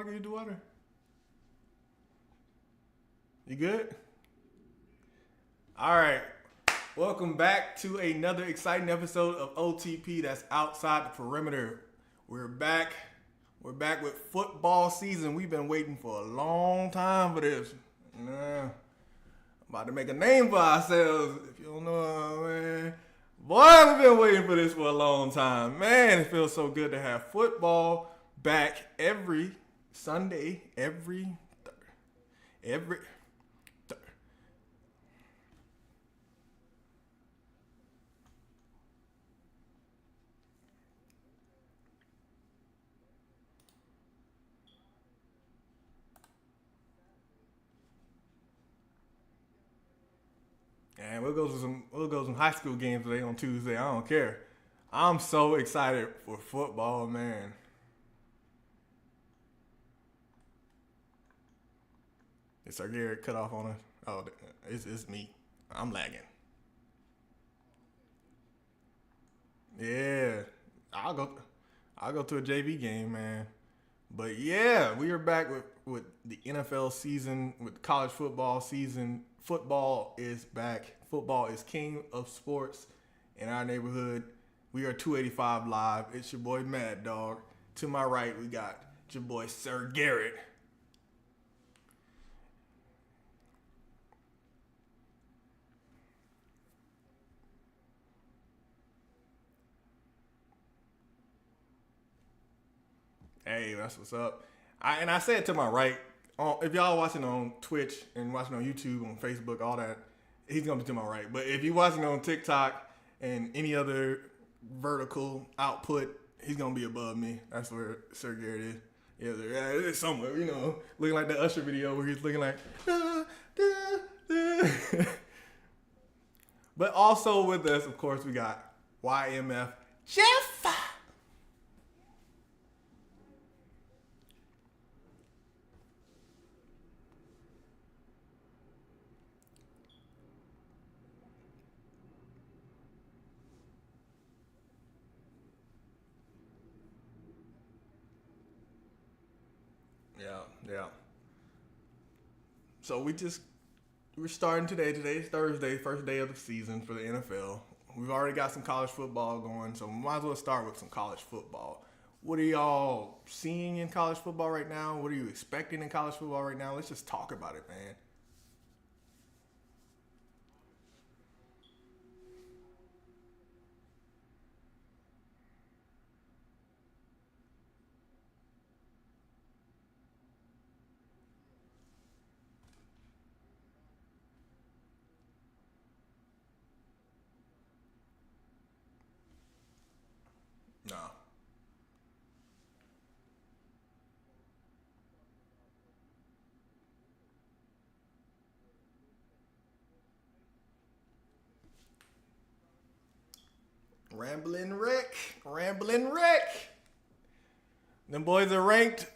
water? Can you do water? You good? All right. Welcome back to another exciting episode of OTP that's outside the perimeter. We're back. We're back with football season. We've been waiting for a long time for this. About to make a name for ourselves. If you don't know, man. Boy, we've been waiting for this for a long time. Man, it feels so good to have football back every Sunday, every and we'll go to some high school games today on Tuesday. I don't care. I'm so excited for football, man. Is Sir Garrett cut off on us? Oh, it's me. I'm lagging. Yeah, I'll go. I'll go to a JV game, man. But yeah, we are back with the NFL season, with college football season. Football is back. Football is king of sports in our neighborhood. We are 285 live. It's your boy Mad Dog. To my right, we got your boy Sir Garrett. Hey, that's what's up. I said to my right, if y'all watching on Twitch and watching on YouTube, on Facebook, all that, he's gonna be to my right. But if you're watching on TikTok and any other vertical output, he's gonna be above me. That's where Sir Garrett is. Yeah, it's somewhere, looking like the Usher video where he's looking like. "Da, da, da." But also with us, of course, we got YMF Jeff. Yeah, yeah. So we're starting today. Today's Thursday, first day of the season for the NFL. We've already got some college football going, so we might as well start with some college football. What are y'all seeing in college football right now? What are you expecting in college football right now? Let's just talk about it, man. No. Rambling Rick. Rambling Rick. Them boys are ranked.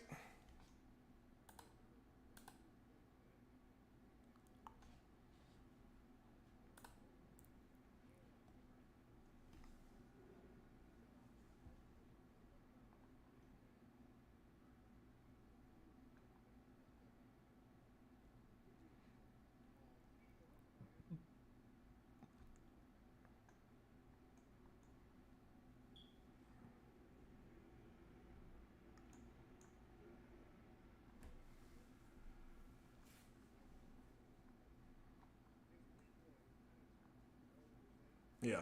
Yeah.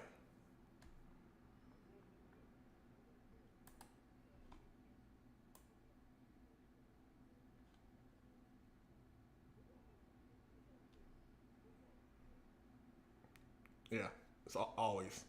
Yeah. It's always.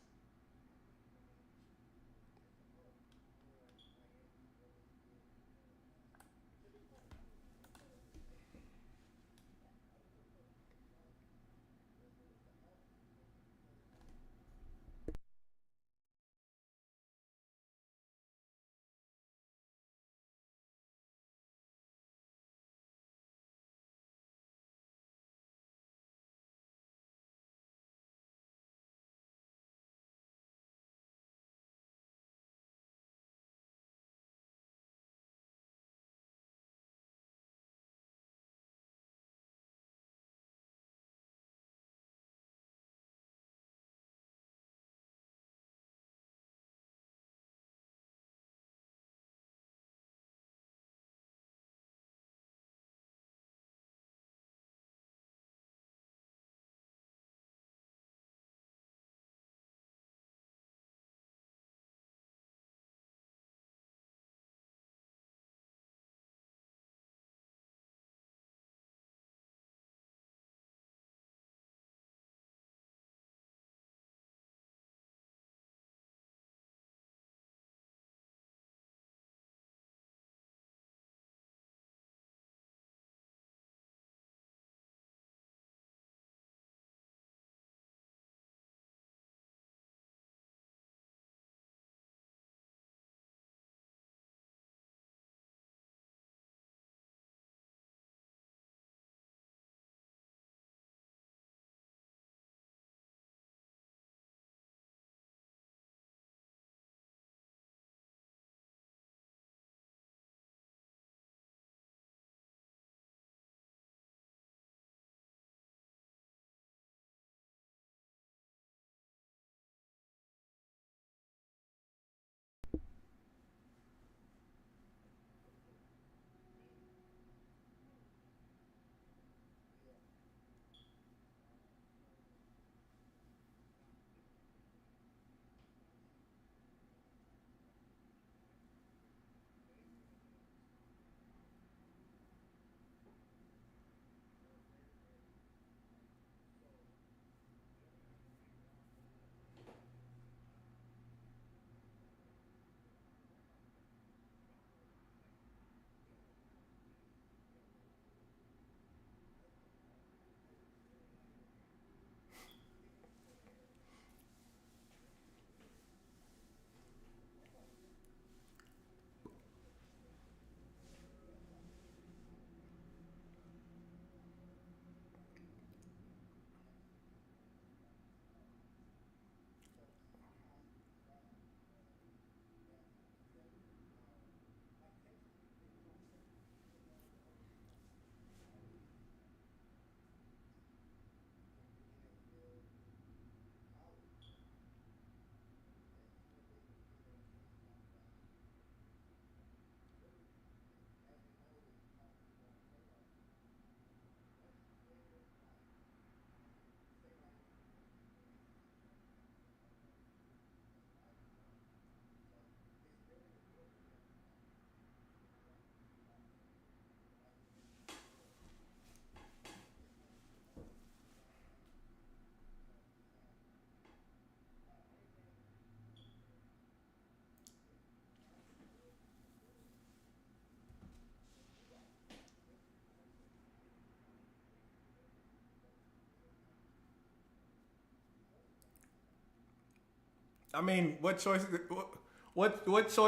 I mean, what choice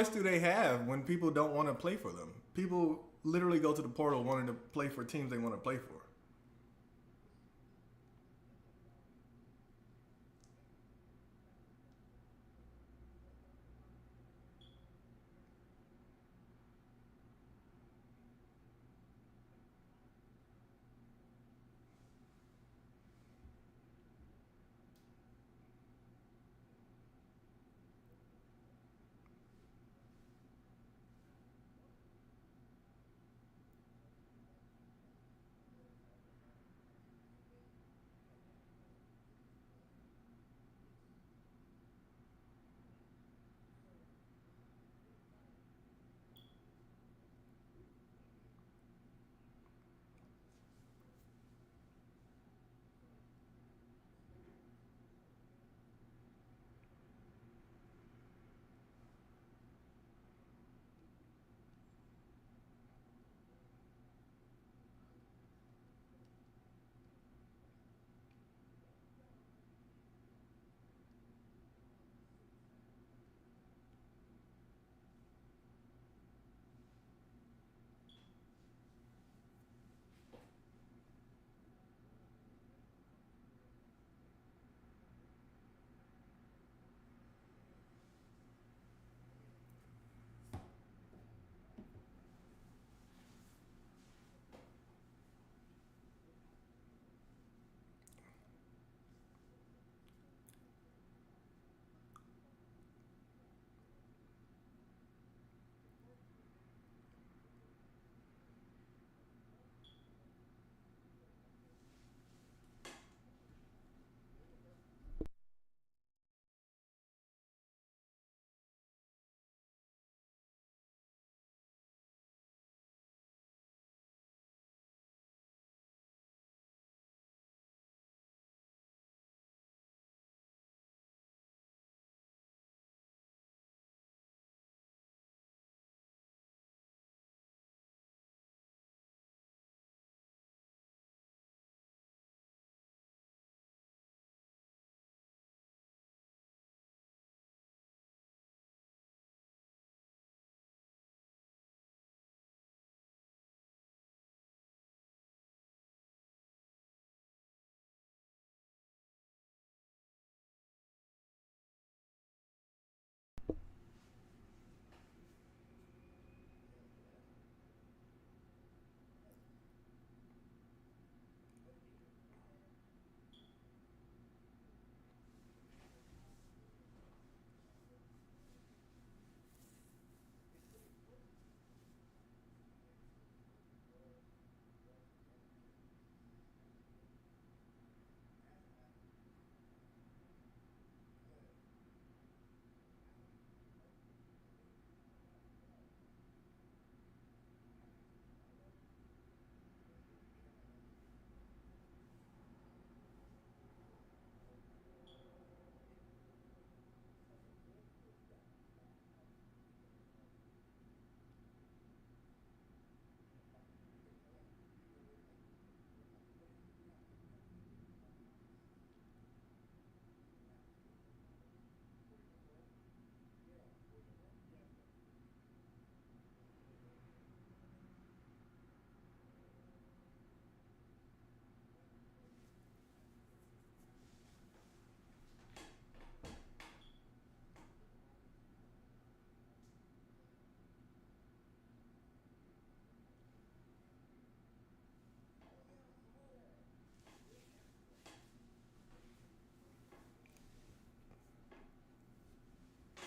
do they have when people don't want to play for them? People literally go to the portal wanting to play for teams they want to play for.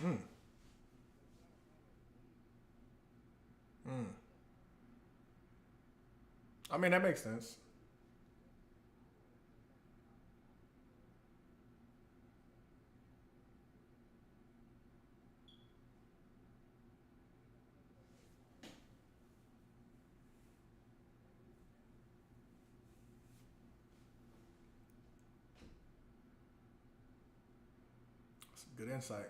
Mm, mm. I mean, that makes sense. It's good insight.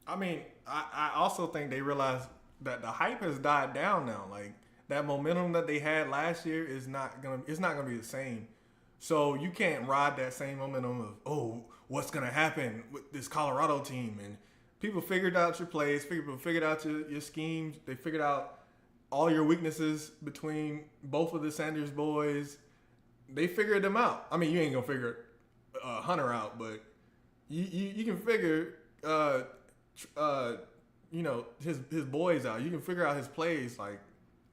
I mean, I also think they realize that the hype has died down now. Like that momentum that they had last year is not gonna be the same. So you can't ride that same momentum of what's gonna happen with this Colorado team, and people figured out your plays, people figured out your schemes, they figured out all your weaknesses between both of the Sanders boys. They figured them out. I mean, you ain't gonna figure Hunter out, but you can figure uh, his boys out. You can figure out his plays. Like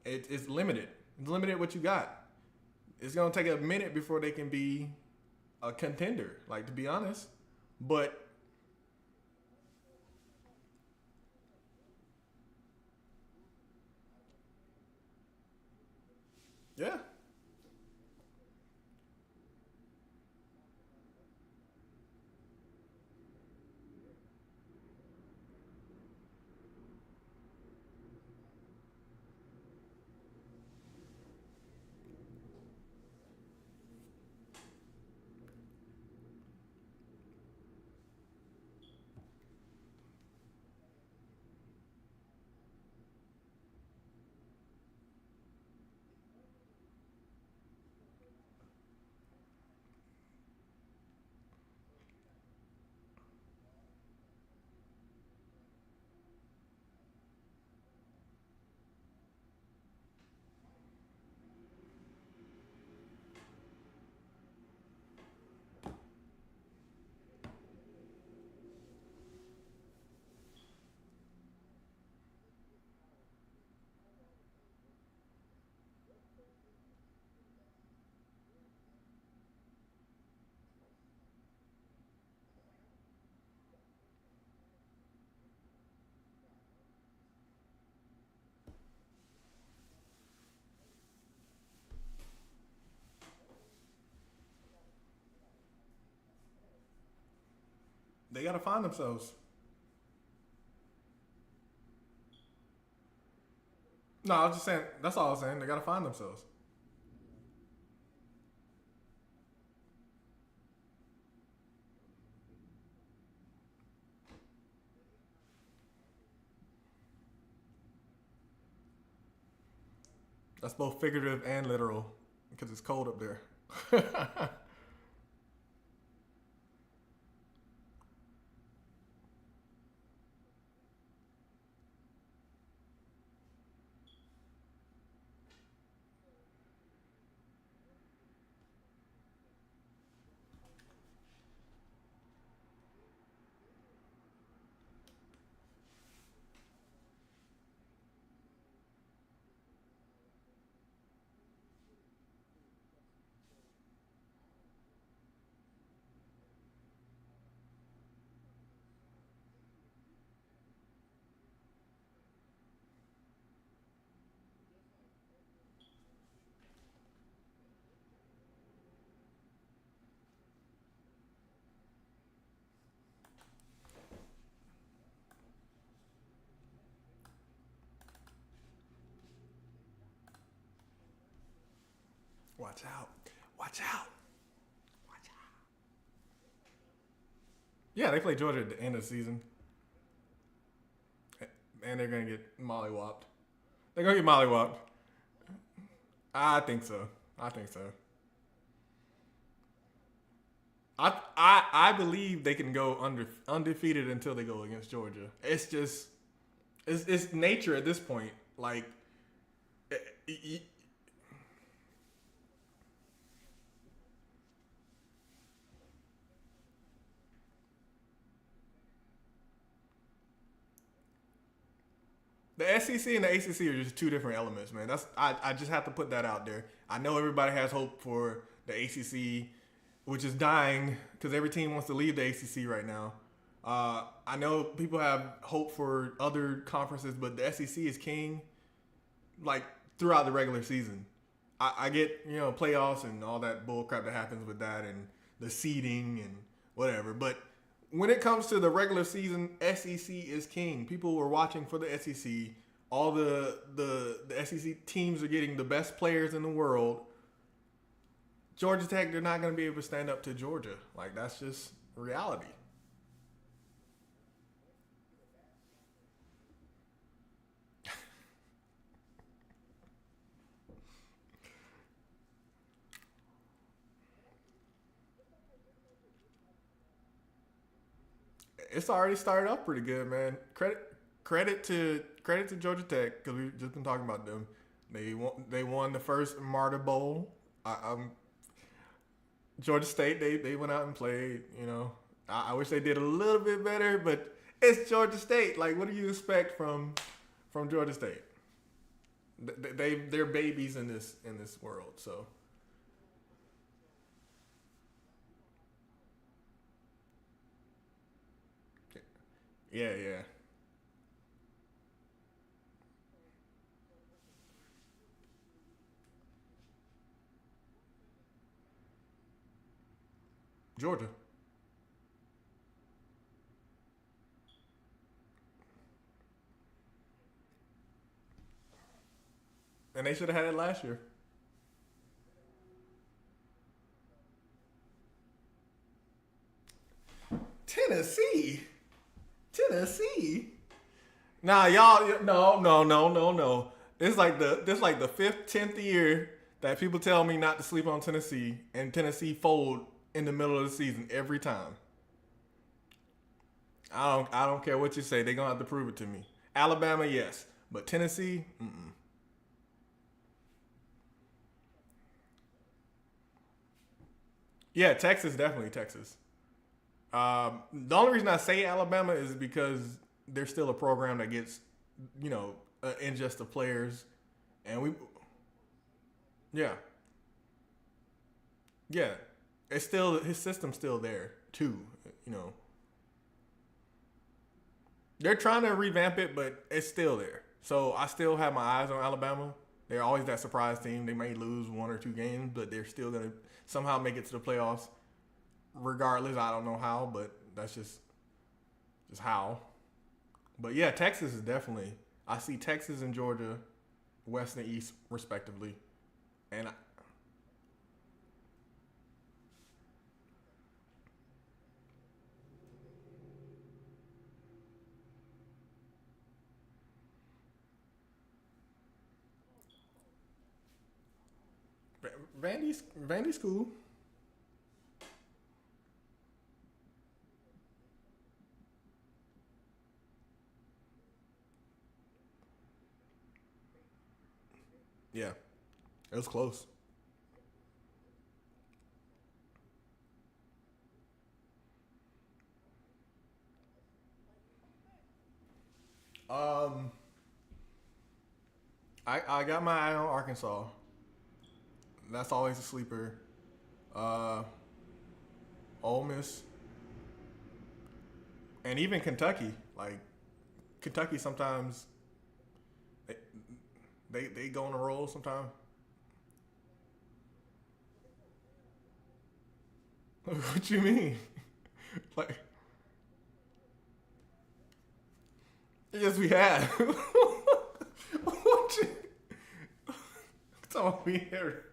it's limited. It's limited what you got. It's gonna take a minute before they can be a contender. Like to be honest, but yeah, they gotta find themselves. No, I was just saying. That's all I was saying. They gotta find themselves. That's both figurative and literal because it's cold up there. Watch out. Watch out. Watch out. Yeah, they play Georgia at the end of the season, and they're gonna get mollywopped. They're gonna get mollywopped. I think so. I think so. I believe they can go undefeated until they go against Georgia. It's just it's nature at this point. Like the SEC and the ACC are just two different elements, man. I just have to put that out there. I know everybody has hope for the ACC, which is dying because every team wants to leave the ACC right now. I know people have hope for other conferences, but the SEC is king. Like throughout the regular season, I get playoffs and all that bull crap that happens with that and the seeding and whatever, but when it comes to the regular season, SEC is king. People were watching for the SEC. All the SEC teams are getting the best players in the world. Georgia Tech, they're not going to be able to stand up to Georgia. Like that's just reality. It's already started off pretty good, man. Credit to Georgia Tech because we've just been talking about them. They won the first Martyr Bowl. Georgia State they went out and played. I wish they did a little bit better, but it's Georgia State. Like, what do you expect from Georgia State? They're babies in this world. So yeah. Georgia. And they should have had it last year. Tennessee. Tennessee. Nah, y'all. No. This like the fifth, 10th year that people tell me not to sleep on Tennessee, and Tennessee fold in the middle of the season every time. I don't care what you say. They're gonna have to prove it to me. Alabama, yes, but Tennessee, mm-mm. Yeah, Texas, definitely Texas. The only reason I say Alabama is because they're still a program that gets, ingest of players, and yeah, yeah, it's still his system's still there too. You know, they're trying to revamp it, but it's still there. So I still have my eyes on Alabama. They're always that surprise team. They may lose one or two games, but they're still gonna somehow make it to the playoffs. Regardless, I don't know how, but that's just how. But yeah, Texas is definitely. I see Texas and Georgia, West and East respectively, and Vandy's cool. Yeah, it was close. Um, I got my eye on Arkansas. That's always a sleeper. Uh, Ole Miss and even Kentucky. Like Kentucky sometimes they they go on a roll sometimes. What you mean? Like yes, we have. What you talking we here?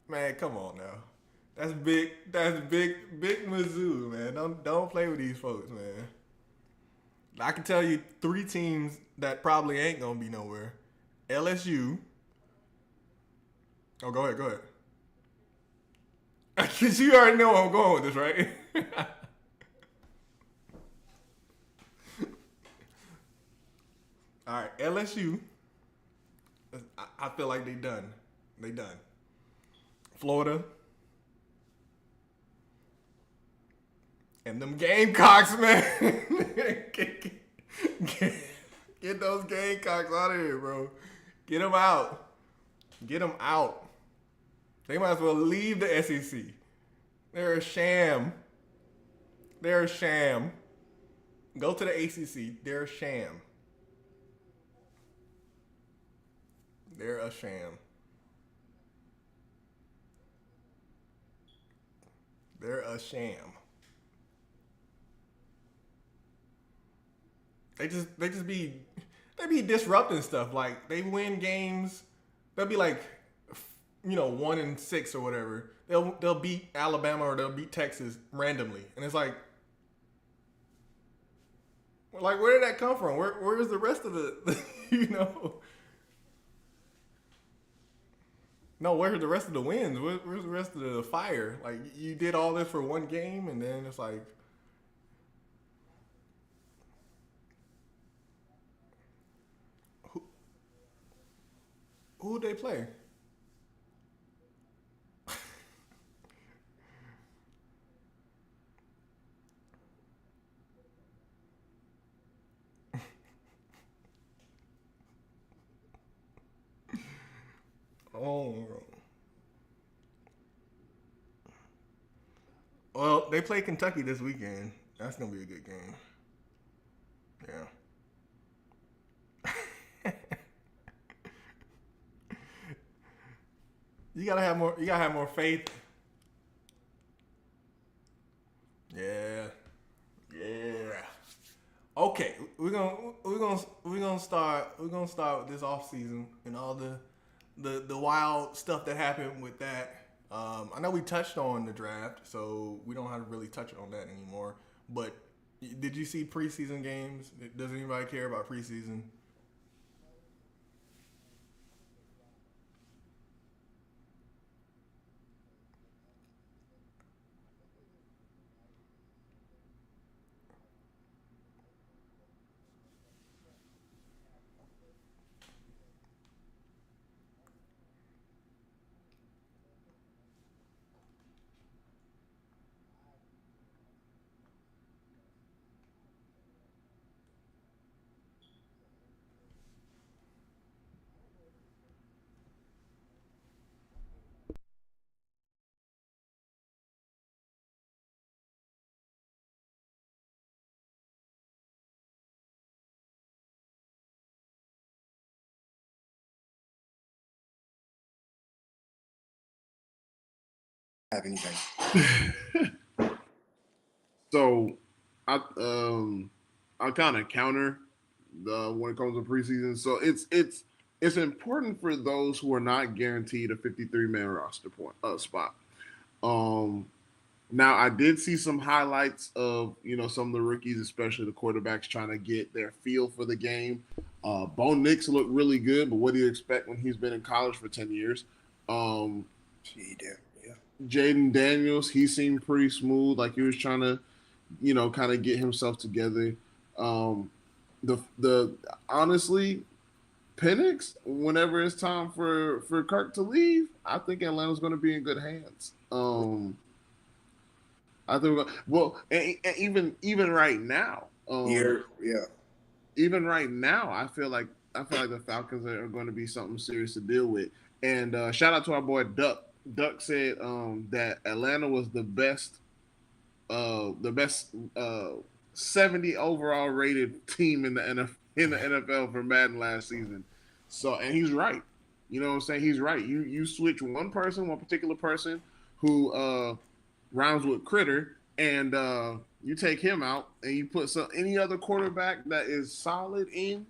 Man, come on now. That's big. That's big Mizzou, man. Don't play with these folks, man. I can tell you three teams that probably ain't gonna be nowhere. LSU. Oh, go ahead, go ahead. Cause you already know where I'm going with this, right? All right, LSU. I feel like they done. They done. Florida and them Gamecocks, man. Get those Gamecocks out of here, bro. Get them out. Get them out. They might as well leave the SEC. They're a sham. They're a sham. Go to the ACC. They're a sham. They're a sham. They're a sham. They be disrupting stuff. Like they win games. They'll be like 1-6 or whatever. They'll beat Alabama or they'll beat Texas randomly, and it's like where did that come from? Where's the rest of the? No, where's the rest of the wins? Where's the rest of the fire? Like you did all this for one game, and then it's like, who who they play? Oh, well, they play Kentucky this weekend. That's gonna be a good game. Yeah. You gotta have more. You gotta have more faith. Yeah. Yeah. Okay, we're gonna start with this off season and all the wild stuff that happened with that. I know we touched on the draft, so we don't have to really touch on that anymore. But did you see preseason games? Does anybody care about preseason? Have anything. So I kind of counter the when it comes to preseason. So it's important for those who are not guaranteed a 53-man roster point spot. Um, Now I did see some highlights of some of the rookies, especially the quarterbacks, trying to get their feel for the game. Bo Nix looked really good, but what do you expect when he's been in college for 10 years? Um, He did. Yeah. Jaden Daniels, he seemed pretty smooth, like he was trying to, kind of get himself together. Um, the honestly, Penix, whenever it's time for Kirk to leave, I think Atlanta's going to be in good hands. I think well, and even right now, Yeah. even right now, I feel like the Falcons are going to be something serious to deal with. And shout out to our boy Duck. Duck said that Atlanta was the best 70 overall rated team in the NFL for Madden last season. So, and he's right. You know what I'm saying? He's right. You switch one particular person who rhymes with critter, and you take him out, and you put any other quarterback that is solid in,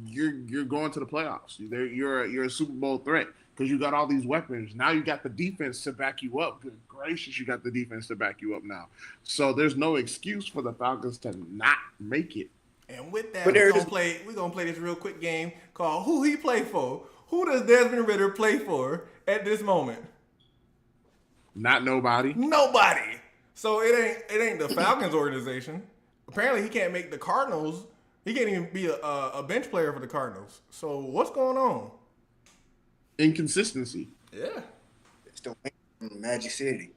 you're going to the playoffs. You're a Super Bowl threat because you got all these weapons. Now you got the defense to back you up. Good gracious, you got the defense to back you up now. So there's no excuse for the Falcons to not make it. And with that, But we're gonna play this real quick game called Who He Play For. Who does Desmond Ritter play for at this moment? Not nobody. Nobody. So it ain't the Falcons organization. Apparently he can't make the Cardinals. He can't even be a bench player for the Cardinals. So what's going on? Inconsistency. Yeah. it's the Magic City.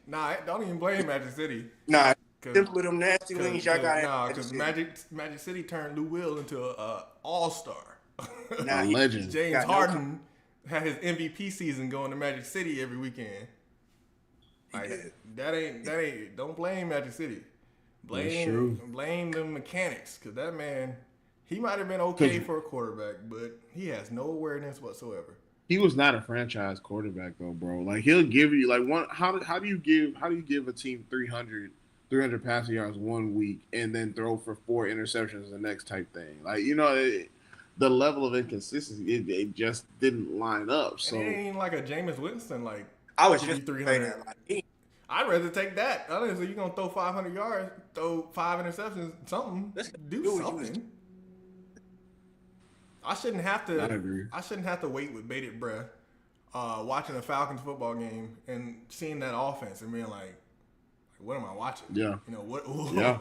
Nah, don't even blame Magic City. Nah, Cause, simple them nasty wings y'all got. nah, because Magic City turned Lou Will into a all-star. Nah, A legend. James got no Harden had his MVP season going to Magic City every weekend. Like, did. that ain't. Don't blame Magic City. That's true. Blame the mechanics, because that man, he might have been okay for a quarterback, but he has no awareness whatsoever. He was not a franchise quarterback though, bro. Like he'll give you like one. How do you give a team 300 passing yards one week and then throw for 4 interceptions the next type thing? Like the level of inconsistency, it just didn't line up. So And it ain't like a Jameis Winston like I was just 300. saying that. Like, I'd rather take that. Honestly, you're gonna throw 500 yards, throw 5 interceptions, something. Let's Do do what you was something. I shouldn't have to. I agree. I shouldn't have to wait with bated breath watching a Falcons football game and seeing that offense and being like, what am I watching? Yeah. You know what? Yeah.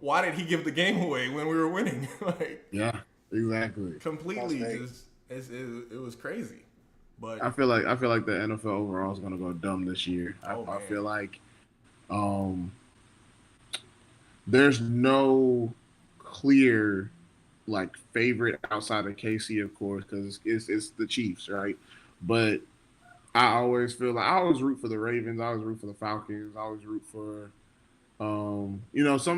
Why did he give the game away when we were winning? Like, Yeah, exactly. completely That's just it was crazy. But I feel like the NFL overall is gonna go dumb this year. I feel like there's no clear like favorite outside of KC, of course, because it's the Chiefs, right? But I always feel like I always root for the Ravens. I always root for the Falcons. I always root for some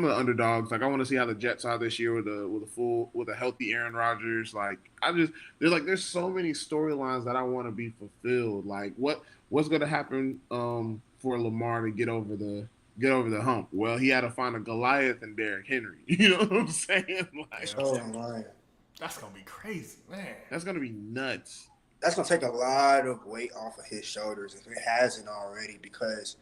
of the underdogs. Like I want to see how the Jets are this year with a healthy Aaron Rodgers. Like there's so many storylines that I want to be fulfilled. Like what's going to happen for Lamar to get over the hump? Well, he had to find a Goliath and Derrick Henry. You know what I'm saying? Like Oh my. that's gonna be crazy, man. that's gonna be nuts. That's gonna take a lot of weight off of his shoulders if it hasn't already, because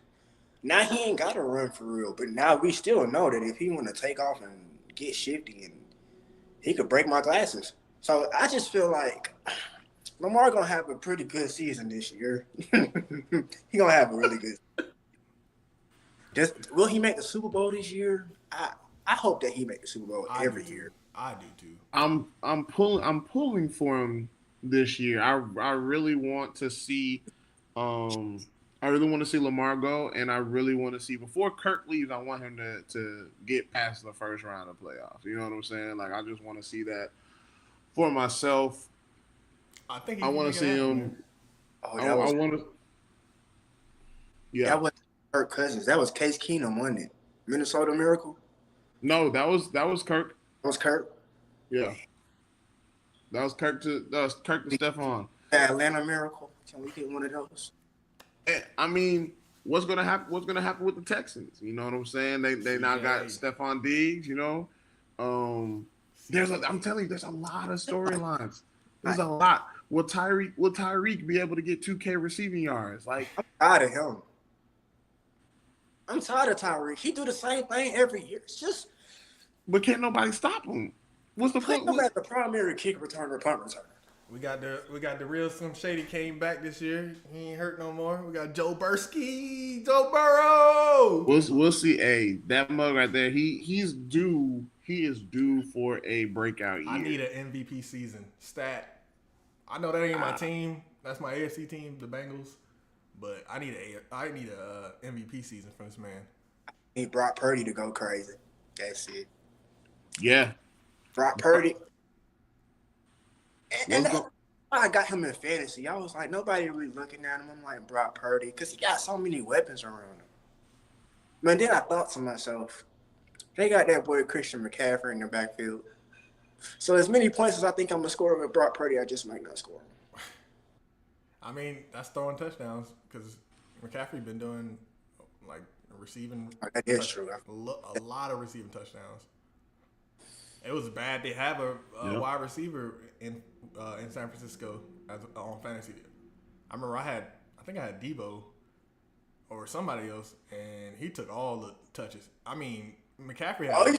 now he ain't got to run for real. But now we still know that if he want to take off and get shifty, and he could break my glasses. So I just feel like Lamar gonna have a pretty good season this year. He gonna have a really good. Will he make the Super Bowl this year? I hope that he make the Super Bowl every year. I do too. I'm pulling for him this year. I really want to see I really want to see Lamar go, and I really want to see before Kirk leaves. I want him to get past the first round of playoffs. You know what I'm saying? Like I just want to see that for myself. I want to see him. Oh, I want to. Yeah, that was Kirk Cousins. That was Case Keenum, wasn't it? Minnesota Miracle. no, that was Kirk. That was Kirk. Yeah, that was Kirk to Stephon. Atlanta Miracle. Can we get one of those? I mean, what's gonna happen? What's gonna happen with the Texans? You know what I'm saying? They now got Stephon Diggs. You know, I'm telling you, there's a lot of storylines. There's a lot. Will Tyreek be able to get 2K receiving yards? Like I'm tired of him. I'm tired of Tyreek. He do the same thing every year. It's just, but can't nobody stop him. What's the put point? him at the primary kick returner, punt returner. We got the real Slim Shady came back this year. He ain't hurt no more. We got Joe Joe Burrow. We'll see. Hey, that mug right there. He is due for a breakout year. I need an MVP season stat. I know that ain't my team. That's my AFC team, the Bengals. But I need a MVP season from this man. I need Brock Purdy to go crazy. That's it. Yeah. Brock Purdy. And I got him in fantasy. I was like, nobody really looking at him. I'm like, Brock Purdy, because he got so many weapons around him. Man, then I thought to myself, they got that boy Christian McCaffrey in the backfield. So as many points as I think I'm going to score with Brock Purdy, I just might not score. I mean, that's throwing touchdowns because McCaffrey been doing like receiving. That is true. A lot of receiving touchdowns. It was bad. They have a wide receiver in San Francisco on fantasy. I remember I think I had Debo or somebody else, and he took all the touches. I mean, McCaffrey had.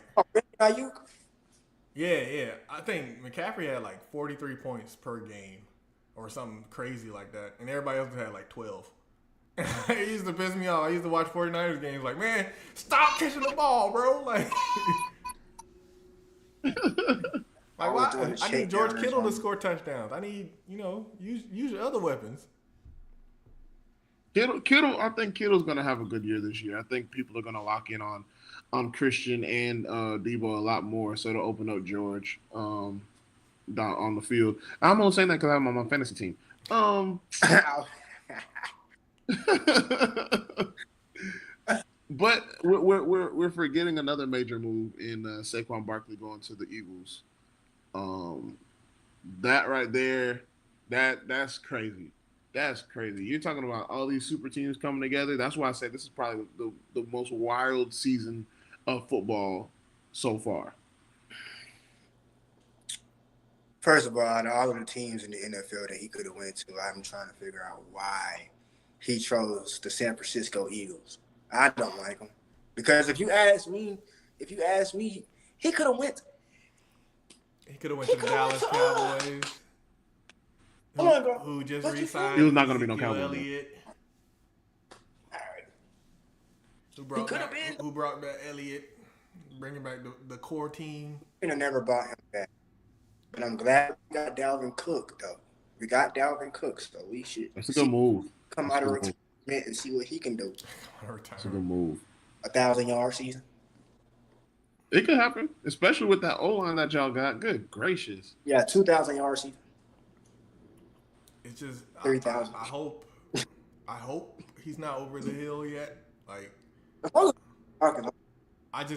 Yeah. I think McCaffrey had like 43 points per game or something crazy like that, and everybody else had like 12. It used to piss me off. I used to watch 49ers games like, man, stop catching the ball, bro. Like, why? I need George Kittle to score touchdowns. I need, use your other weapons. Kittle, I think Kittle's gonna have a good year this year. I think people are gonna lock in on Christian and Debo a lot more, so to open up George down on the field. I'm only saying that because I'm on my fantasy team. But we're forgetting another major move in Saquon Barkley going to the Eagles. That right there, that's crazy. That's crazy. You're talking about all these super teams coming together. That's why I say this is probably the most wild season of football so far. First of all, out of all of the teams in the NFL that he could have went to, I'm trying to figure out why he chose the San Francisco Eagles. I don't like him. Because if you ask me, he could have went. He could have went to the Dallas Cowboys. who just What you re-signed. He was not gonna be no Ezekiel Cowboy. Elliott. Alright. Who brought could've back? been. Who brought back Elliott? Bringing back the core team. I never bought him back. But I'm glad we got Dalvin Cook, though. We got Dalvin Cook, so we should That's a good move. come out of retirement and see what he can do. That's a good move. 1,000-yard season. It could happen, especially with that O-line that y'all got. Good gracious. Yeah, 2,000-yard season. It's just 3,000. I hope he's not over the hill yet. Like I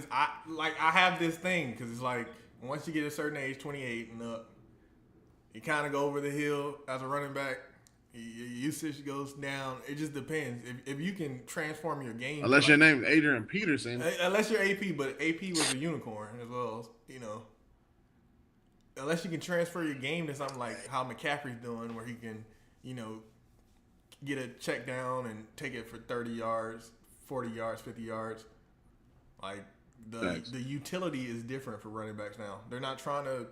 have this thing because it's like once you get a certain age, 28 and up, you kind of go over the hill as a running back. Your usage goes down. It just depends. If you can transform your game. Unless your name's Adrian Peterson. Unless you're AP, but AP was a unicorn as well. You know. Unless you can transfer your game to something like how McCaffrey's doing, where he can, you know, get a check down and take it for 30 yards, 40 yards, 50 yards. Like the utility is different for running backs now. They're not trying to.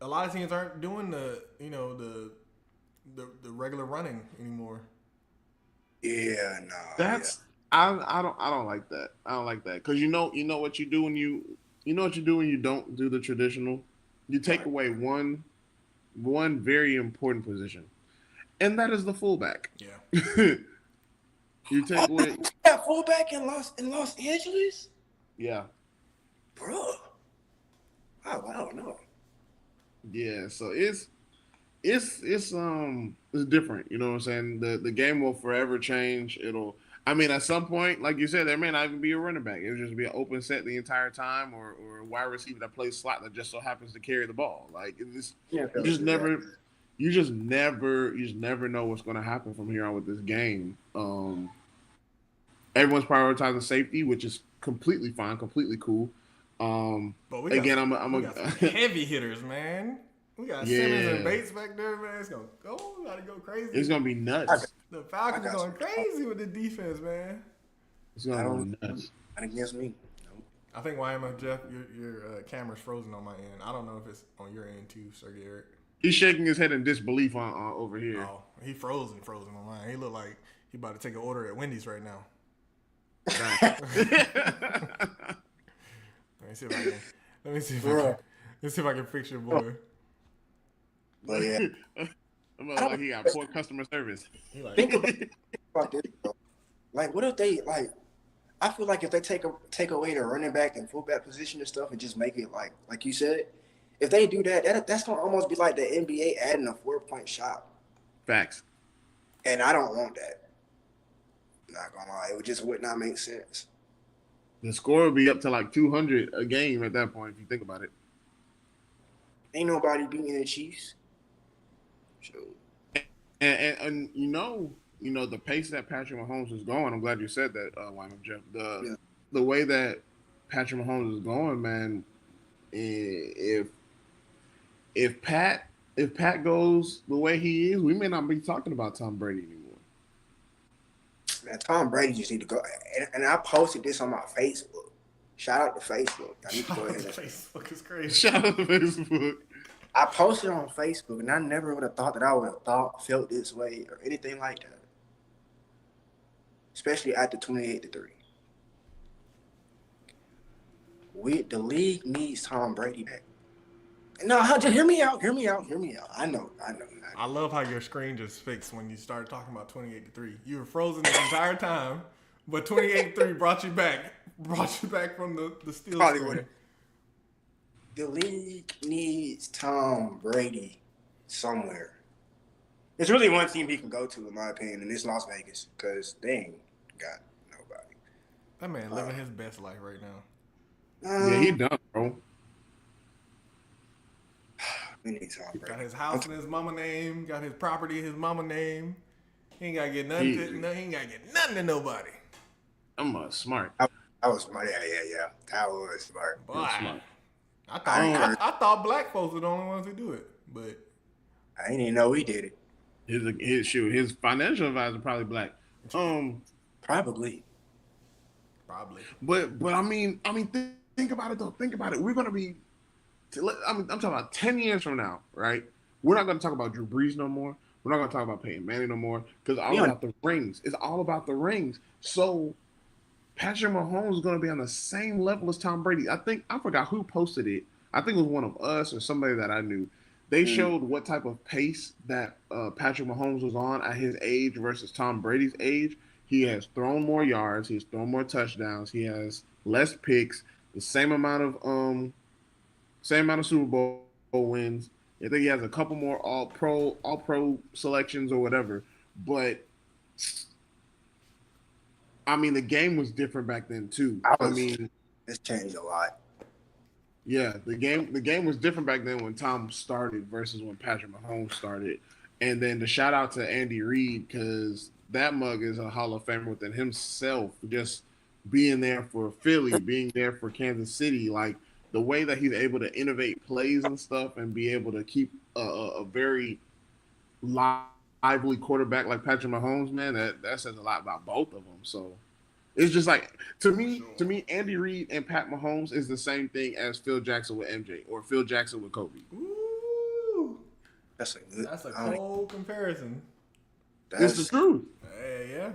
A lot of teams aren't doing the regular running anymore. Yeah, no. That's I don't like that. I don't like that because you know what you do when you don't do the traditional. You take away one very important position, and that is the fullback. Yeah. You take away that fullback in Los Angeles. Yeah. Bro. I don't know. Yeah, so it's different. You know what I'm saying? The game will forever change. At some point, like you said, there may not even be a running back. It'll just be an open set the entire time, or a wide receiver that plays slot that just so happens to carry the ball. Like you just never know what's going to happen from here on with this game. Everyone's prioritizing safety, which is completely fine, completely cool. But we got heavy hitters, man. We got Simmons and Bates back there, man. It's gonna go. We gotta go crazy. It's gonna be nuts. The Falcons going crazy with the defense, man. It's gonna be nuts. Not against me. I think YMF Jeff, your camera's frozen on my end. I don't know if it's on your end too, Sir Garrett. He's shaking his head in disbelief on over here. Oh, he frozen on mine. He look like he about to take an order at Wendy's right now. Let me see if I can fix your boy. But yeah, like he got poor customer service. Think about this, though. Like, what if they like? I feel like if they take away the running back and fullback position and stuff, and just make it like you said, if they do that's gonna almost be like the NBA adding a 4-point shot. Facts. And I don't want that. Not gonna lie, it just would not make sense. The score would be up to like 200 a game at that point if you think about it. Ain't nobody beating the Chiefs. So. And you know the pace that Patrick Mahomes is going. I'm glad you said that, Wyman Jeff. The way that Patrick Mahomes is going, man. If Pat goes the way he is, we may not be talking about Tom Brady anymore. Man, Tom Brady just need to go. And I posted this on my Facebook. Shout out to Facebook. I need to go ahead. Facebook is crazy. Shout out to Facebook. I posted on Facebook, and I never would have thought that I would have felt this way or anything like that. Especially after 28-3. The league needs Tom Brady back. No, just hear me out. I know. I love how your screen just fixed when you started talking about 28-3. You were frozen the entire time, but 28-3 brought you back from the steel screen. The league needs Tom Brady somewhere. There's really one team he can go to, in my opinion, and it's Las Vegas, because they ain't got nobody. That man living his best life right now. Yeah, he done, bro. We need Tom Brady. Got his house in his mama name. Got his property in his mama name. He ain't got to get nothing. He ain't got to get nothing to nobody. I'm smart. I was smart. Yeah. I was smart. Boy, I thought black folks were the only ones who do it, but I didn't even know he did it. His financial advisor probably black. Probably. But I mean, think about it though. Think about it. We're gonna be. I'm talking about 10 years from now, right? We're not going to talk about Drew Brees no more. We're not going to talk about Peyton Manning no more because it's all about the rings. It's all about the rings. So Patrick Mahomes is going to be on the same level as Tom Brady. I forgot who posted it. I think it was one of us or somebody that I knew. They showed what type of pace that Patrick Mahomes was on at his age versus Tom Brady's age. He has thrown more yards. He's thrown more touchdowns. He has less picks. The same amount of Super Bowl wins. I think he has a couple more all pro selections or whatever. But I mean, the game was different back then too. It's changed a lot. Yeah, the game was different back then when Tom started versus when Patrick Mahomes started. And then the shout out to Andy Reid because that mug is a Hall of Famer within himself. Just being there for Philly, being there for Kansas City, like the way that he's able to innovate plays and stuff and be able to keep a very lively quarterback like Patrick Mahomes, man, that says a lot about both of them. So it's just like to me, Andy Reid and Pat Mahomes is the same thing as Phil Jackson with MJ or Phil Jackson with Kobe. Ooh, that's a cold comparison. It's the truth. Yeah.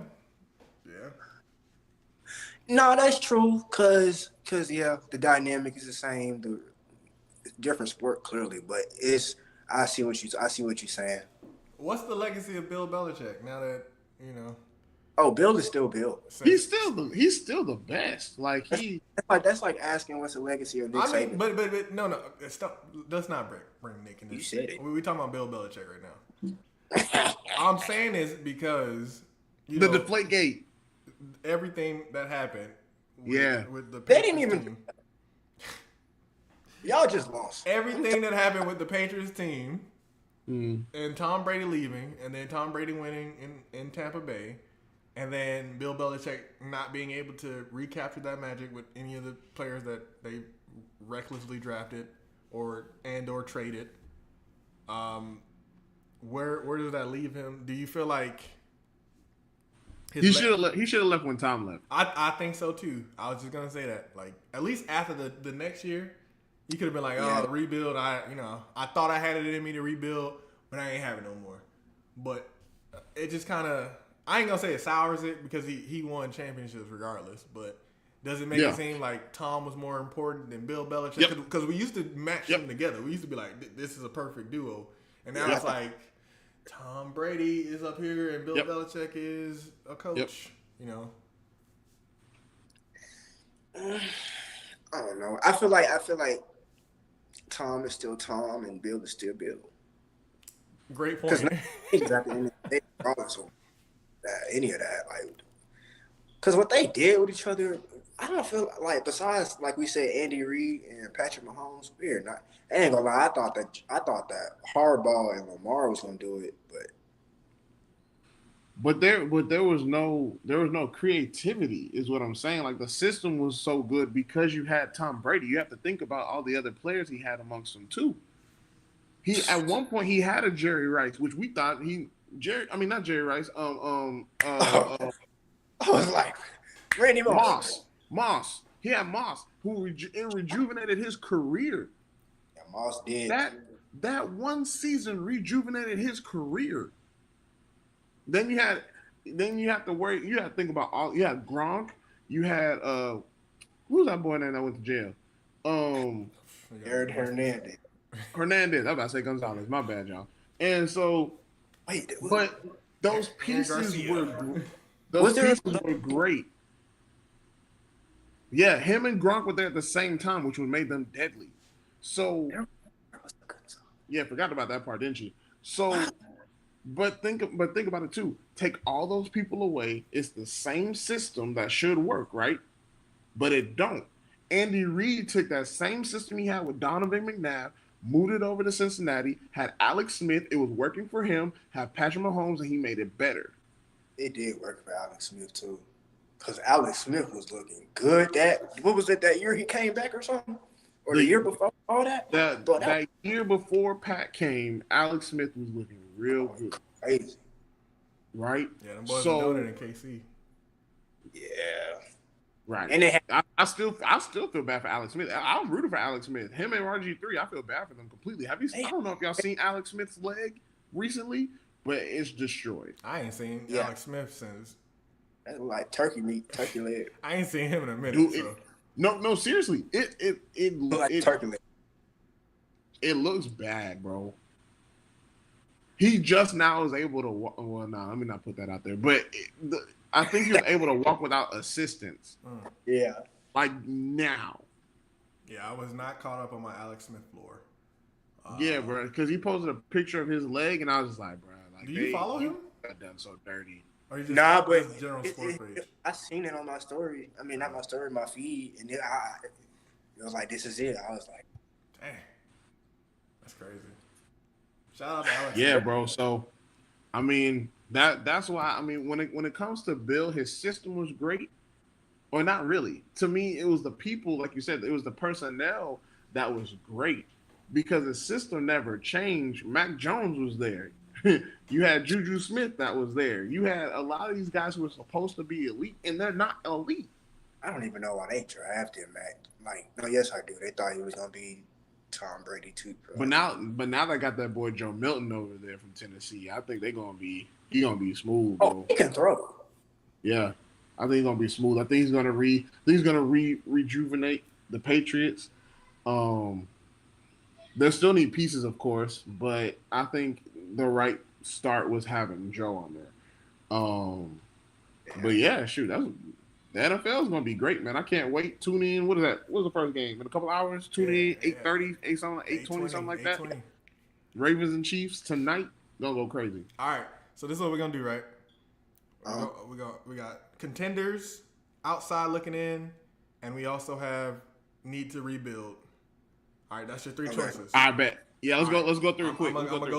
No, that's true. Cause yeah, the dynamic is the same. The different sport clearly, but I see what you're saying. What's the legacy of Bill Belichick now that you know? Oh, Bill is still Bill. He's still the best. Like that's like asking what's the legacy of Nick Saban. But no, stop. Let's not bring Nick in this. You said it. We talking about Bill Belichick right now. I'm saying this because the deflate gate. Everything that happened. With the Patriots they didn't even. team. Y'all just lost. Everything that happened with the Patriots team, and Tom Brady leaving, and then Tom Brady winning in Tampa Bay, and then Bill Belichick not being able to recapture that magic with any of the players that they recklessly drafted or traded. Where does that leave him? Do you feel like he should have left when Tom left? I think so too. I was just gonna say that. Like at least after the next year, he could have been like, "Oh, rebuild. I thought I had it in me to rebuild, but I ain't have it no more." But it just kind of, I ain't gonna say it sours it because he won championships regardless. But does it make it seem like Tom was more important than Bill Belichick? Because we used to match them together. We used to be like, "This is a perfect duo," and now it's like Tom Brady is up here and Bill Belichick is a coach. You know. I don't know. I feel like Tom is still Tom and Bill is still Bill. Great point. Because at the end of the day, regardless of any of that, like, because what they did with each other, I don't feel like besides like we said, Andy Reid and Patrick Mahomes, we're not. I ain't gonna lie. I thought that Harbaugh and Lamar was gonna do it, But there was no creativity, is what I'm saying. Like the system was so good because you had Tom Brady. You have to think about all the other players he had amongst them too. He at one point he had a Jerry Rice, which we thought not Jerry Rice. I was like Randy Moss. He had Moss, who rejuvenated his career. Yeah, Moss did. That one season rejuvenated his career. Then you have to worry. You have to think about all. You had Gronk. You had who was that boy name that went to jail? Aaron Hernandez. I was about to say Gonzalez. My bad, y'all. And so, but those pieces were great. Yeah, him and Gronk were there at the same time, which would made them deadly. So, yeah, forgot about that part, didn't you? So. But think about it too. Take all those people away. It's the same system that should work, right? But it don't. Andy Reid took that same system he had with Donovan McNabb, moved it over to Cincinnati, had Alex Smith. It was working for him. Had Patrick Mahomes, and he made it better. It did work for Alex Smith too, because Alex Smith was looking good. What was it that year he came back or something, or the year before all that? That year before Pat came, Alex Smith was looking real good. Crazy. Right? Yeah, them boys were doing it in KC. Yeah. Right. And they had, I still feel bad for Alex Smith. I'm rooting for Alex Smith. Him and RG3, I feel bad for them completely. I don't know if y'all seen Alex Smith's leg recently, but it's destroyed. I ain't seen Alex Smith since. That's like turkey meat, turkey leg. I ain't seen him in a minute. Dude, so. no, seriously. It Turkey leg. It looks bad, bro. He just now is able to walk. Well, no, let me not put that out there. But I think he was able to walk without assistance. Yeah. Like now. Yeah, I was not caught up on my Alex Smith lore. Yeah, bro. Because he posted a picture of his leg, and I was just like, bro. Like, do you follow him? Got done so dirty. Or you just But general sports page? I seen it on my story. I mean, not my story, my feed, and then it was like, this is it. I was like, dang, that's crazy. Shout out to Alex. Yeah, bro. So, I mean, that's why. I mean, when it comes to Bill, his system was great, or not really. To me, it was the people, like you said, it was the personnel that was great because the system never changed. Mac Jones was there. You had Juju Smith that was there. You had a lot of these guys who were supposed to be elite, and they're not elite. I don't even know why they drafted Mac. Like, no, yes, I do. They thought he was gonna be Tom Brady too. Bro. But now they got that boy Joe Milton over there from Tennessee. I think he gonna be smooth, bro. Oh, he can throw. Yeah, I think he's gonna be smooth. I think he's gonna rejuvenate the Patriots. They still need pieces, of course, but I think the right start was having Joe on there. But yeah, shoot, the NFL is gonna be great, man. I can't wait. Tune in. What is that? What's the first game? In a couple hours. Tune in 8:30, 8:20, something like that. Ravens and Chiefs tonight. Gonna go crazy. All right. So this is what we're gonna do, right? We got contenders, outside looking in, and we also have need to rebuild. All right, that's your three choices. I bet. Yeah, let's go. Let's go through it quick. I'm gonna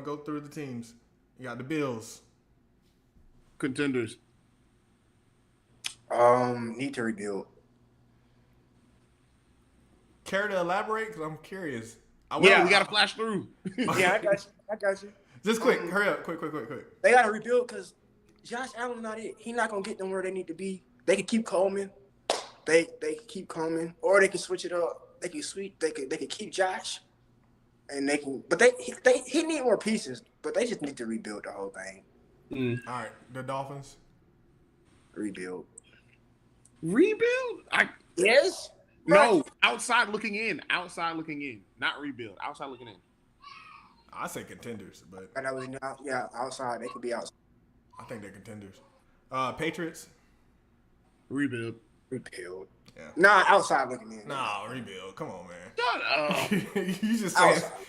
go through the teams. You got the Bills. Contenders. Need to rebuild. Care to elaborate? Because I'm curious. We gotta flash through. Yeah, I got you. Just quick, hurry up, quick. They gotta rebuild because Josh Allen's not it. He's not gonna get them where they need to be. They can keep Coleman. They can keep Coleman, or they can switch it up. They can keep Josh, and they can. But he need more pieces. But they just need to rebuild the whole thing. All right, the Dolphins. Rebuild. Yes. No, outside looking in, not rebuild. Outside looking in. I say contenders, but And I was outside. They could be outside. I think they're contenders. Patriots. Rebuild. Yeah. Nah, outside looking in. Nah, rebuild. Come on, man. Shut up.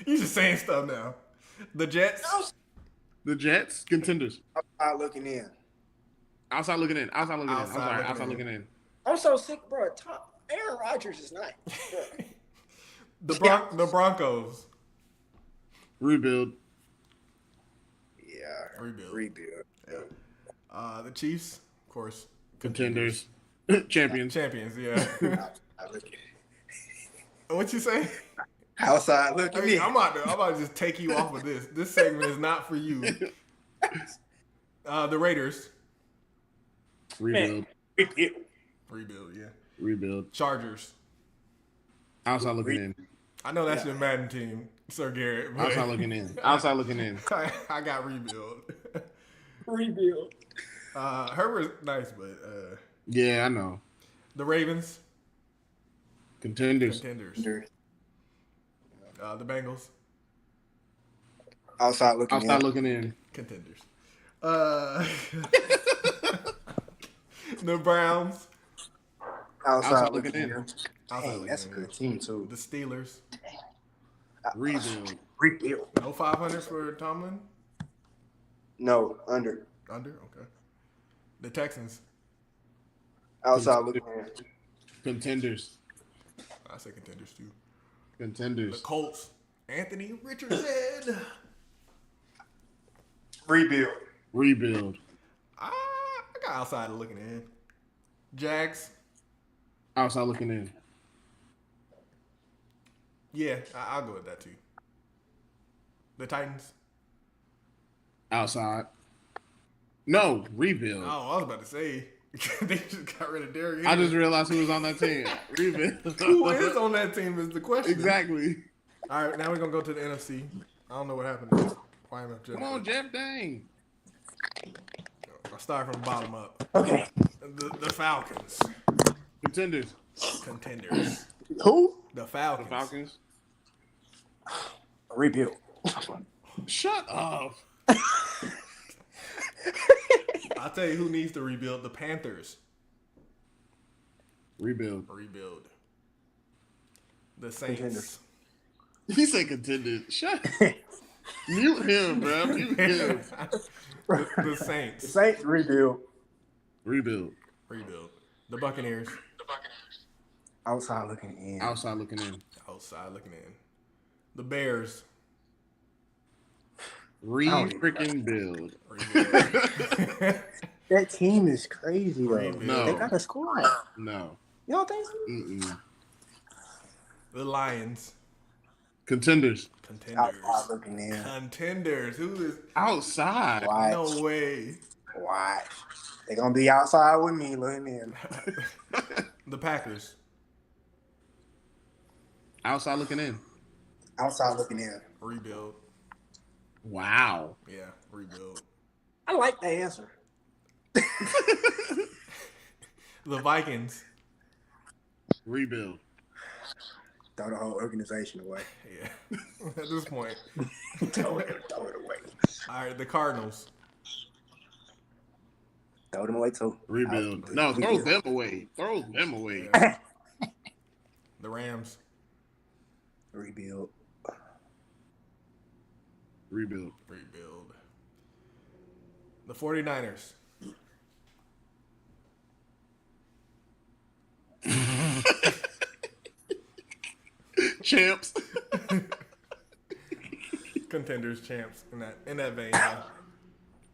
you just saying stuff now. The Jets. The Jets, contenders. Outside looking in. Outside looking in. I'm sorry, outside looking in. I'm so sick, bro. Aaron Rodgers is nice. The Broncos. Rebuild. Yeah. Rebuild. Yeah. The Chiefs, of course. Contenders. Champions. Yeah. What you say? Outside looking in. I'm about to just take you off of this. This segment is not for you. The Raiders. Rebuild. Rebuild, yeah. Rebuild. Chargers. Outside looking in. I know that's your Madden team, Sir Garrett. But Outside looking in. Outside looking in. I got rebuild. Rebuild. Herbert's nice, but yeah, I know. The Ravens. Contenders. The Bengals. Outside looking in. Contenders. The Browns. Outside looking in. That's a good team too. The Steelers. Rebuild. No 500s for Tomlin? No, under. Under? Okay. The Texans. Outside looking in. Contenders. I say contenders too. Contenders. The Colts. Anthony Richardson. Rebuild. I got outside looking in. Jags. Outside looking in. Yeah, I'll go with that too. The Titans. Outside. No, rebuild. Oh, I was about to say. They just got rid of Derrick I Henry. just realized who was on that team. Rebuild. Who is on that team is the question. Exactly. All right, now we're going to go to the NFC. I don't know what happened to Come on, Jeff Dang. I'll start from the bottom up. Okay. The Falcons. Contenders. Contenders. Who? The The Falcons. Falcons. Rebuild. Shut up. I'll tell you who needs to rebuild. The Panthers. Rebuild. Rebuild. The Saints. Contenders. He said contenders. Shut up. Mute him, bro. Mute him. The Saints. The Saints rebuild. Rebuild. Rebuild. The Buccaneers. Outside looking in. Outside looking in. Outside looking in. The Bears. Freaking build. Rebuild. That team is crazy though. Rebuild. No. They got a squad. No. You don't think so? Mm-mm. The Lions. Contenders. Contenders. Outside looking in. Contenders. Who is? Outside. Watch. No way. Watch. They're gonna be outside with me looking in. The Packers. Outside looking in. Outside looking in. Rebuild. Wow. Yeah, rebuild. I like the answer. The Vikings. Rebuild. Throw the whole organization away. Yeah. At this point. throw it away. All right, the Cardinals. Throw them away too. Rebuild. No, throw them away. Throw them away. Yeah. The Rams. Rebuild. Rebuild. Rebuild. The 49ers. Champs. Contenders, champs in that vein. Yeah.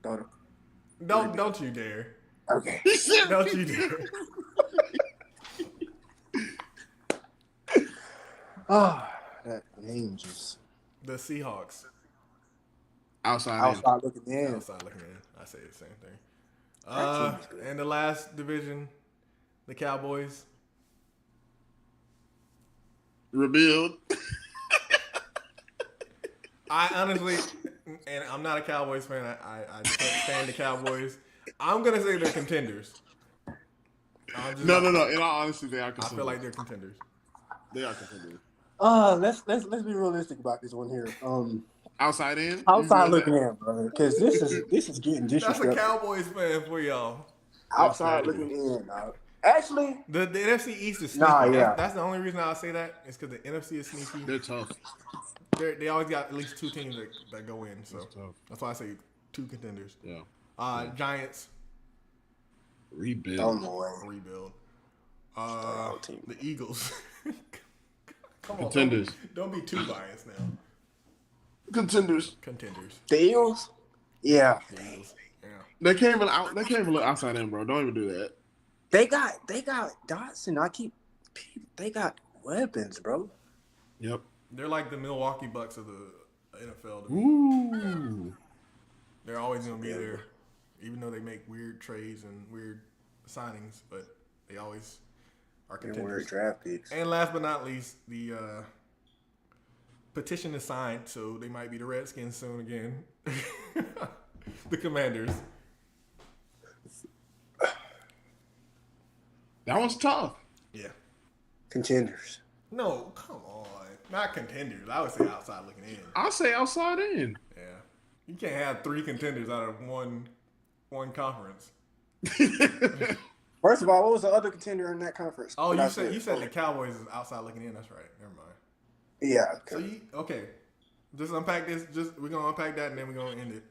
Throw them. Don't you dare. Okay. Don't you dare. Oh, that name just The Seahawks. Outside in. looking in. Outside looking in. I say the same thing. And the last division, the Cowboys. Rebuild. I honestly, and I'm not a Cowboys fan. I can't stand the Cowboys. I'm gonna say they're contenders. No. In all honesty, they are I contenders. feel like they're contenders. They are contenders. Let's be realistic about this one here. Outside in. Outside looking in, brother, because this is getting That's a disrespectful. Cowboys fan for y'all. Outside looking in, dog. Actually, The NFC East is sneaky. Nah, yeah. That's the only reason I say that is because the NFC is sneaky. They're tough. They always got at least two teams that go in. So That's tough. that's why I say two contenders. Yeah. Giants Rebuild. throw them away. rebuild. team. The Eagles. Come on, Contenders. don't be too biased now. Contenders. Contenders. The Eagles? Yeah. The Eagles. Yeah. They can't even look outside in, bro. Don't even do that. They got Dotson. They got weapons, bro. Yep. They're like the Milwaukee Bucks of the NFL. To me. Ooh. They're always gonna be there, even though they make weird trades and weird signings, but they always are And contenders. weird draft picks. And last but not least, the petition is signed, so they might be the Redskins soon again. The Commanders. That one's tough. Yeah. Contenders. No, come on. Not contenders. I would say outside looking in. I'll say outside in. Yeah. You can't have three contenders out of one conference. First of all, what was the other contender in that conference? Oh, What I you said the Cowboys is outside looking in. That's right. Never mind. Yeah. So okay. Just unpack this. We're gonna unpack that and then we're gonna end it.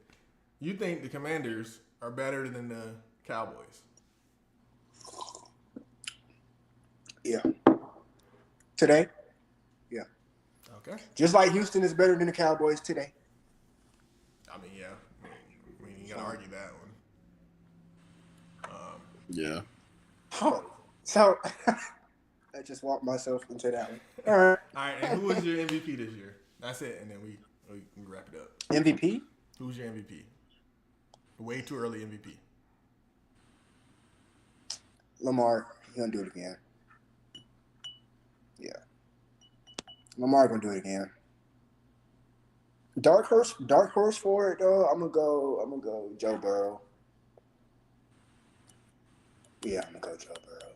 You think the Commanders are better than the Cowboys? Yeah. Today? Yeah. Okay. Just like Houston is better than the Cowboys today. I mean, yeah. I mean, you gotta argue that one. Yeah. Oh, so I just walked myself into that one. All right. All right. And who was your MVP this year? That's it, and then we can wrap it up. MVP? Who's your MVP? Way too early MVP. Lamar, he gonna do it again. Yeah, Lamar gonna do it again. Dark horse for it though. I'm gonna go Joe Burrow. Yeah, I'm gonna go Joe Burrow.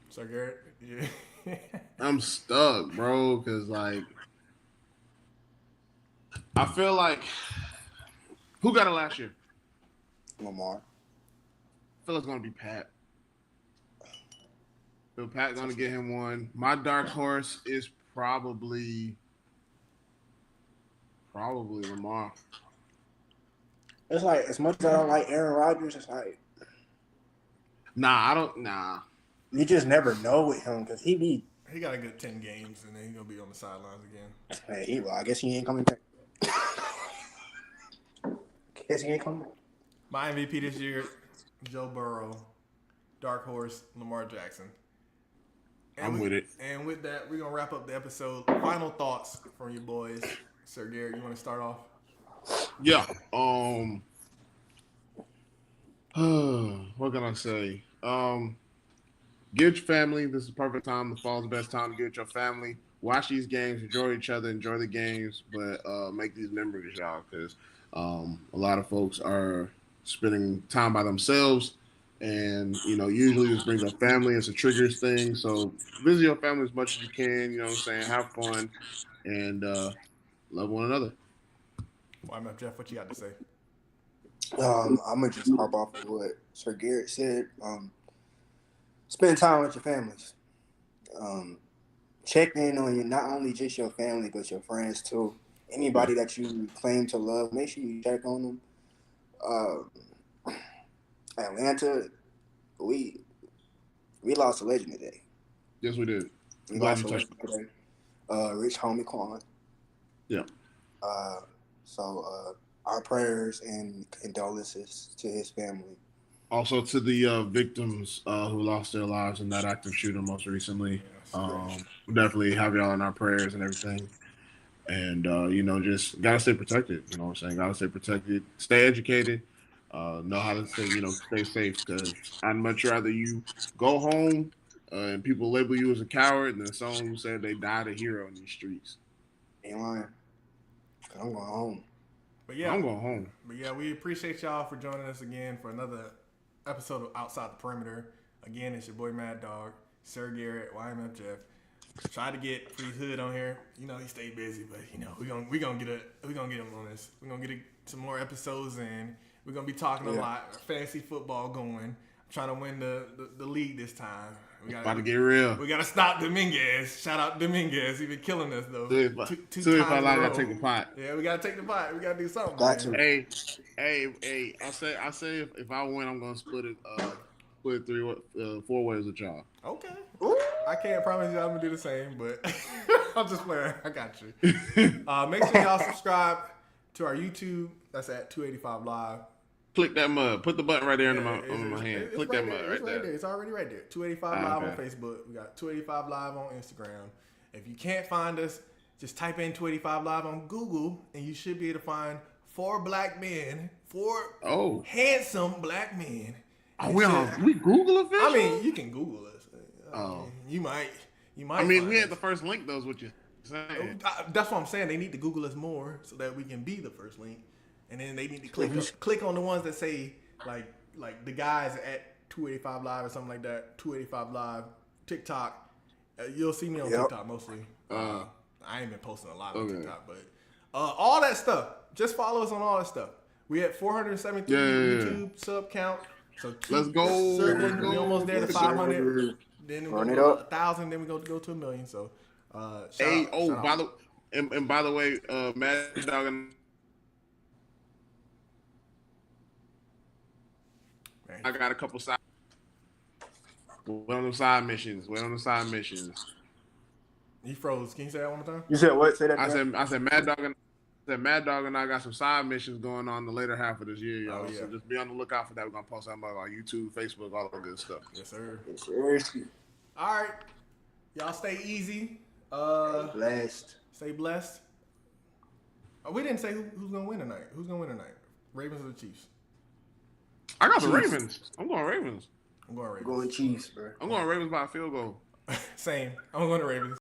So Garrett, yeah. I'm stuck, bro, because like I feel like who got it last year? Lamar. I feel it's gonna be Pat. So Pat gonna get him one. My dark horse is probably Lamar. It's like as much as I don't like Aaron Rodgers, it's like Nah, I don't. Nah, you just never know with him because he be. He got a good 10 games, and then he's gonna be on the sidelines again. Hey, well, I guess he ain't coming back. Guess he ain't coming back. My MVP this year, Joe Burrow, dark horse Lamar Jackson. I'm with it. And with that, we're gonna wrap up the episode. Final thoughts from you boys. Sir Garrett, you want to start off? Yeah. What can I say? Get your family. This is the perfect time. The fall's the best time to get with your family. Watch these games. Enjoy each other. Enjoy the games. But make these memories, y'all, because a lot of folks are spending time by themselves. And, usually this brings up family. It's a triggers thing. So visit your family as much as you can. You know what I'm saying? Have fun. And love one another. Why not, Jeff? What you got to say? I'm gonna just hop off of what Sir Garrett said. Spend time with your families. Check in on you, not only just your family, but your friends too. Anybody that you claim to love, make sure you check on them. Atlanta, we lost a legend today. Yes, we did. We lost a legend today. Rich homie Quan. Yeah. So our prayers and condolences to his family. Also to the victims who lost their lives in that active shooter most recently. We definitely have y'all in our prayers and everything. And, just got to stay protected. You know what I'm saying? Got to stay protected. Stay educated. Know how to stay safe. Because I'd much rather you go home and people label you as a coward than someone who said they died a hero in these streets. Ain't lying. I'm going home. But yeah, I'm going home. But yeah, we appreciate y'all for joining us again for another episode of Outside the Perimeter. Again, it's your boy Mad Dog, Sir Garrett, YMF Jeff. Try to get Free Hood on here. He stay busy, but we gonna get him on this. We're gonna get some more episodes in. We're gonna be talking a lot. Fantasy football going. I'm trying to win the league this time. About to get real. We gotta stop Dominguez. Shout out Dominguez. He been killing us though. Two times I gotta take the pot. Yeah, we gotta take the pot. We gotta do something. Hey. I say if I win, I'm gonna split it 4 ways with y'all. Okay. Ooh. I can't promise you I'm gonna do the same, but I'm just playing. I got you. Make sure y'all subscribe to our YouTube. That's at 285 Live. Click that mud. Put the button right there on my hand. Click that mud right there. It's already right there. 285 Live on Facebook. We got 285 Live on Instagram. If you can't find us, just type in 285 Live on Google, and you should be able to find 4 black men, 4 handsome black men. We Google official? I mean, you can Google us. You might. I mean, we had the first link, though, is what you're saying. That's what I'm saying. They need to Google us more so that we can be the first link. And then they need to click on the ones that say, like the guys at 285 Live or something like that, 285 Live, TikTok. You'll see me on TikTok mostly. I ain't been posting a lot on TikTok, but all that stuff. Just follow us on all that stuff. We at 473 YouTube sub count. So let's go. We almost there to 500. Then we'll go to 1,000. Then we go to 1 million. So, by the way, Mad Dog and I got a couple side. Wait on the side missions. He froze. Can you say that one more time? You said what? Say that. I said Mad Dog and I got some side missions going on the later half of this year, y'all. So just be on the lookout for that. We're gonna post something about YouTube, Facebook, all that good stuff. Yes, sir. Yes, sir. All right, y'all stay easy. Blessed. Stay blessed. We didn't say who's gonna win tonight. Ravens or the Chiefs? I got the Ravens. I'm going Ravens. I'm going I'm Ravens. going Chiefs, bro. I'm going Ravens by a field goal. Same. I'm going to Ravens.